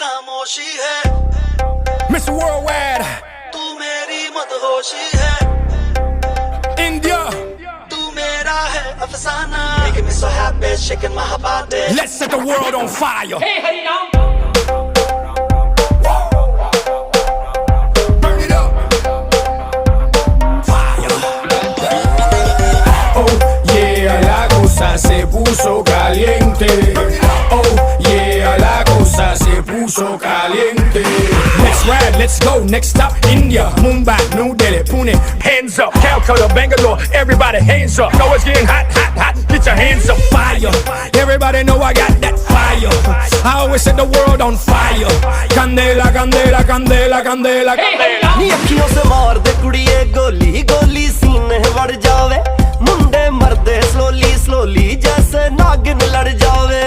खामोशी है Miss Worldwide तू मेरी मदहोशी है India तू मेरा है अफसाना Making me so happy shaking my body Let's set the world on fire Hey, hey, now. Burn it up Fire Oh yeah, la cosa se puso caliente Oh yeah, la cosa se puso caliente Let's ride, let's go, next stop India Mumbai, New Delhi, Pune Hands up, Calcutta, Bangalore Everybody hands up Know it's getting hot, hot, hot Get your hands up, fire Everybody know I got that fire I always set the world on fire Candela, candela, candela, candela, candela नी अखियों से मार दे कुड़िए गोली गोली सीने बढ़ जावे मुंडे मरदे slowly slowly जैसे नागिन लड़ जावे